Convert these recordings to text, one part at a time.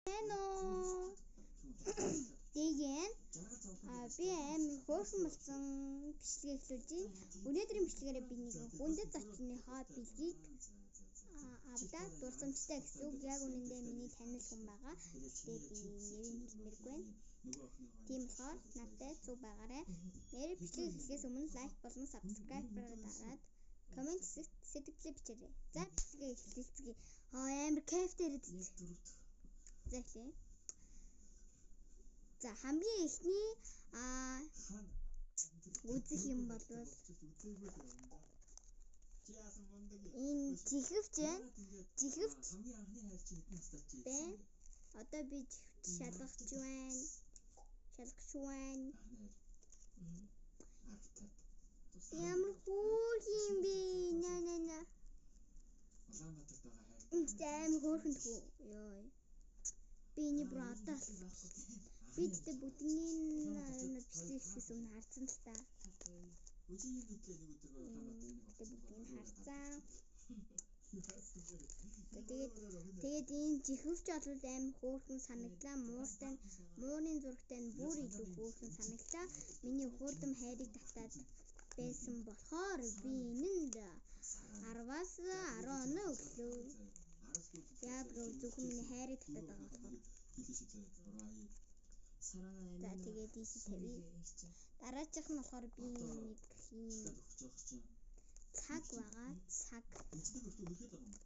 Hello. Тэгээд би амар хөөрхөн болсон бичлэгээ эхлүүлж байна. Өнөөдрийн бичлэгээрээ би нэг хүндэт зочныхоо бэлгийг аваад дурсамжтай гэсэн үг. Яг үнэндээ миний танил хүн байгаа. Тэгээд би нэрийг хэлмээргүй байна. Тийм болохоор надтай зүг байгаарай. Нэр бичлэг эхлэхээс өмнө лайк болон subscribe дараад коммент хэсэгт сэтгэлээ бичээрэй. За бичлэгээ эхлүүлцгээе. Амар кайфтай ирээд. За эхлэе. За хамгийн эхний үзэх юм бол энэ жихэвч байна. Одоо би шалгах байна. Ямар хөөх юм бэ? Наа. Улаанбаатарт байгаа хайр. Энд амар хөөрхөн тхүү. Йоо. Би энэ брата. Бидтэй бүгдний бичлэгээс өмнө харсан л та. Үжийн бидлээ нэг өдөр Улаанбаатарт харсан. Тэгээд энэ жихэвч олвол амар хөөрхөн санагдлаа. Муурын зурагтай нь бүр илүү хөөрхөн санагдлаа. Миний хөөрдөм хайрыг татаад байсан болохоор би энэнд 10-аас 10 оноо өглөө. Яг зөвхөн миний хайрыг татаад байгаа болохоор. За тэгээд ийш тавья. Дараачих нь болохоор би нэг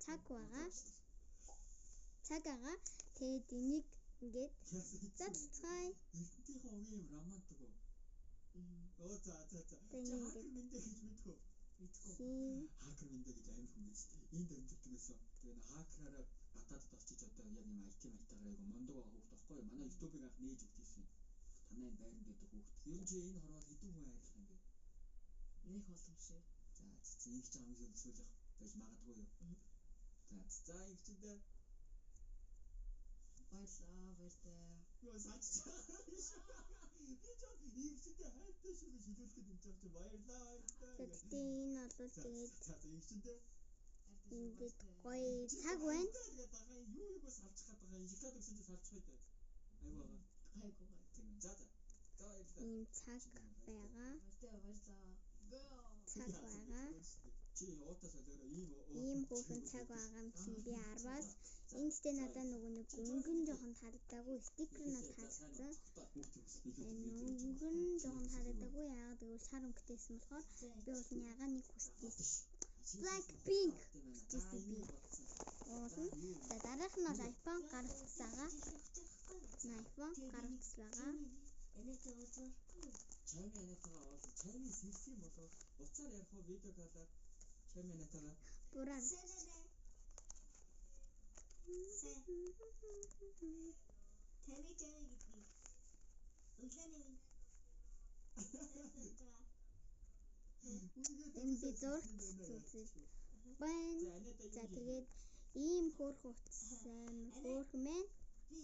цаг байгаа. Тэгээд энийг ингээд залцгаая. Эрдэнтийн хувийн романтик уу? Оо за. Хакер мэндэ гэж мэдхүү. Хакер мэндэ гэж аим хүн биз. Энд амьддаг байсан. Тэгээд хакераараа гадаадд очиж одоо яг юм IT майтайгаар айгу мондог байгаа хүүхд тахгүй юу? Манай YouTube-ыг анх нээж өгдөөсөн. Танай байранд байдаг хүүхд. Ер нь чи энэ хорвол хэдэн хүн хайрлах юм бэ? Нэг олон шүү. За ингэ ч хамгийн сүүлийнх байж магадгүй юу? За ингэчдээ баярлаа. Юу саач. Би ч ингэчдээ хайртай шүү гэж хэлүүлэхэд энэ ч баярлаа. Тэгтээ энэ бол тэгээд ингэчдээ ингээд гоё цаг байна. Тэгээд байгаа юу салчих гээд байгаа. Шоколад өгсөн чи салчих байдаг. Айгу байгаа. Тийм. За. Ийм цаг байгаа. Ийм хөөрхөн цаг байгаа юм чинь би 10-аас эндтэй надад нөгөө нэг өнгөн жоохон таалагдаагүй стикер нь таалагдсан. Өнгөн жоохон таалагдаагүй яагаад гэвэл шар өнгөтэйсэн болохоор би бол ягаа нэг хүсдэг. Blackpink гэсэн би. За дараах нь iPhone гаргацсан байгаа. Чайны анатагаа оол. Чайны сэрсэн болоо уцаар ярих уу видео колоор чайны анатагаа. Бураа. Таны чай гэдэг. Өглөөний минь. Энэ би зургт үзэл байна. За тэгээд ийм хөөрхөн утсан хөөрхөн мэн. Би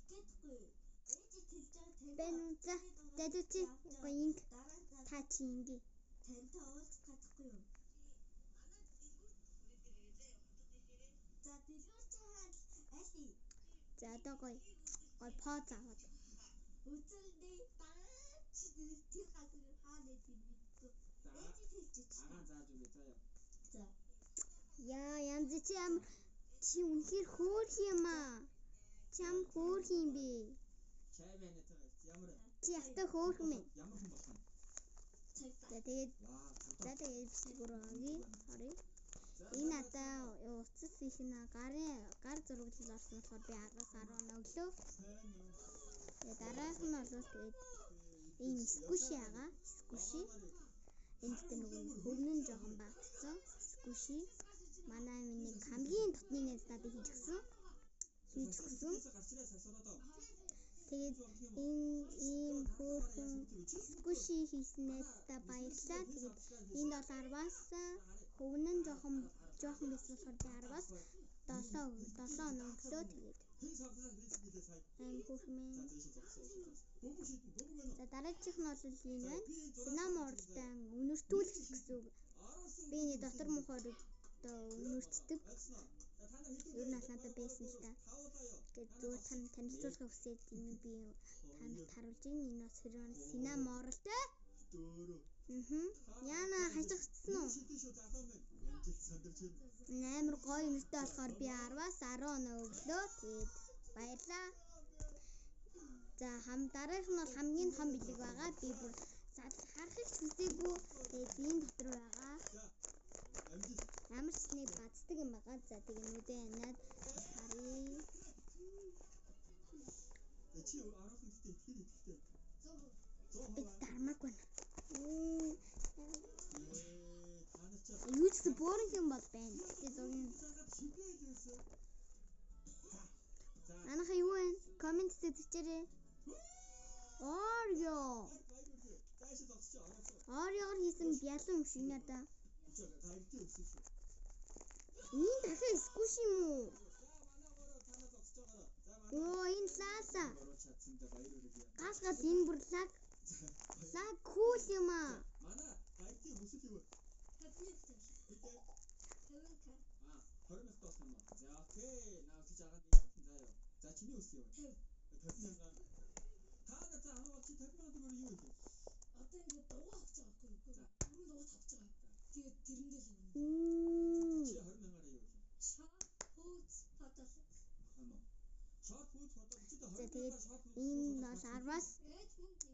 гэдэггүй. Бэн за дэдүчи гоинг тачинги тантай уулзах чадахгүй юу? За дэлгүүрч хаал али. За одоо гоё поз аваад. Үзэлдээ таач тэр хатар хаана идэх мэдгүй. Ээж хэлчих. Зааж өгье заяа. За. Яа янз чи үнэхээр хөөрх юм аа. Чам хөөрх юм бэ? Чай байна таа. Ямар чи ятаа хөөрхөн мэн. Ямар хүн болох юм? Тэгээд бичлэгөрөө харъя. Энэ надаа уцас их нэ гар зурагдлал орсон болохоор би 10-аас 10 оноо өглөө. Тэгээд дараах нь бол тэгээд ийм скуши байгаа. Скуши. Энд дээр нөгөө хөрнөн жоохон багтсан. Скуши. Манай миний хамгийн дотны нэс надад хийж өгсөн. Тэгээд ийм хөөрхөн скуши хийснээр та баярлалаа. Тэгээд энд бол 10-аас хөвнөн жоохон байсан болохоор би 10-аас 7 оноо өглөө тэгээд. Аим хөөрхөн. За дараачих нь бол энэ байна. Синема уралдаан өнөртүүлэх гэсэн үг. Би энэ дотор мохоор өнөртдөг. Ер нь надад байсан л та. Тэгээд зүгээр танилцуулахыг хүсээд энэ би танд харуулж ийн. Энэ бас хэрвээ Синаморалтэй. Яна хажигдсан уу? Амар гоё нэртэй болохоор би 10-аас 10 оноо өглөө. Тэгээд баярлаа. За дараагийнх нь бол хамгийн том бэлэг байгаа. Би бүр харахыг ч хүсээгүй. Тэгээд энэ дотор байгаа. Ямар ч нэг бацдаг юм байгаа. За тэгээ нүдэ анаад харъя. Би дармаг байна. Юу ч бооринг юм бол байна. Тэгээ зургийн. Манайха юу вэ? Комент хийчихээрэй. Ориогоор хийсэн бялан юм шиг надаа. Энэ дахиад скуш юм уу? Энэ лааса. Гас энэ бүр лаг кул юм аа. За чиний үсгий байна. 50,000. Та надад хамгаалч 50,000 төгрөг юу вэ? Одоо ингэ дугаа авч байгаа байхгүй юу? Бүрэн дугаа тавьж байгаа. Тэгээд тэрэндээ л юм. Чи 20,000-аар юу вэ? Шорт фуд фото чи тэ 20,000-аар шорт фуд. Энэ бол 10-аас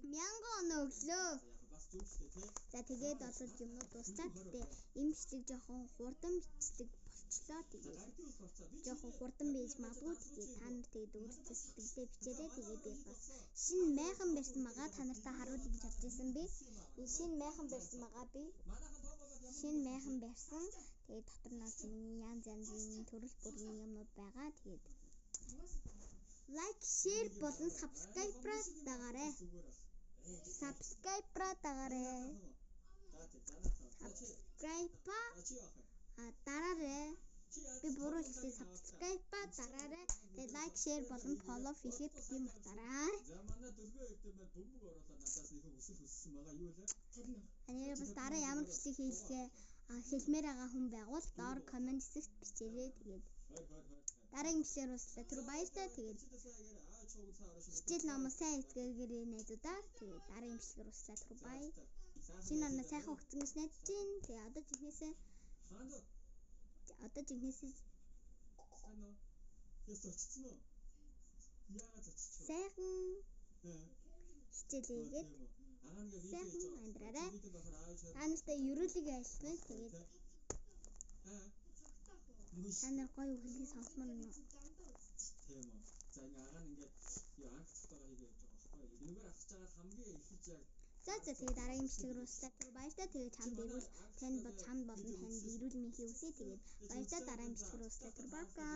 1000 оноо өглөө. Бас зүг шүү дээ, тий. За тэгээд бол юмнууд дуусаа. Тэгтээ эмчлэг жоохон хурдан бичлэг болчлоо. Тэгээд жоохон хурдан байж магадгүй. Тэгээд та нар тэгээд өөрсдөө сэтгэлдээ бичээрэй. Тэгээд би бас шинэ майхан барьсан байгаа. Та нартаа харуулъя гэж бодож байсан би. Шинэ майхан барьсан байгаа би. Шинэ майхан барьсан. Тэгээд дотор нь миний янз янзын төрөл бүрийн юмнууд байгаа. Тэгээд лайк, шеэр болон сабскрайбраа дагаарай. Сабскрайбраа дагаарай. Сабскрайбаа дараарай. Би буруу хэлсэн. Сабскрайбаа дараарай. Тэгээд лайк, шеэр болон фоллоу хийхэд бити мартаарай. За манай дөрвөө эрдэмэд бөмбөг оруулаад надаас их өсөл хүссэн байгаа. Юу вэ? 50,000. Анаа бас дараа ямар бичлэг хийлгээ хэлмээр байгаа хүн байгуул доор комент хэсэгт бичээрэй. Тэгээд дараагийн бичлэгээр ууслаа. Түр баяртай. Тэгээд хичээл номоо сайн эзгээгээрэй найзуудаа. Тэгээд дараагийн бичлэгээр ууслаа. Түр бай. Шинэ оноо сайхан өгсөн гэж найдаж байна. Тэгээд одоо жинхнээсээ сайхан хичээлээгээд сайхан амьдраарай. Та нартай ерөөлөг айлтгая. Тэгээд та нар гоё үгэлгийг сонсмоор байна уу? Тийм үү. За ингээ агаан ингээд юу анх цогтойгоо хийгээд явж байгаа байхгүй юу? Энэгээр авчиж байгаа хамгийн ихэж яг за тэгээд дараагийн бичлэгээр ууслаа. Түр баяртай. Тэгээд чамд ирүүл танд чамд болон танд ирүүл мэхий үсэ. Тэгээд баяртай дараагийн бичлэгээр ууслаа. Түр бака.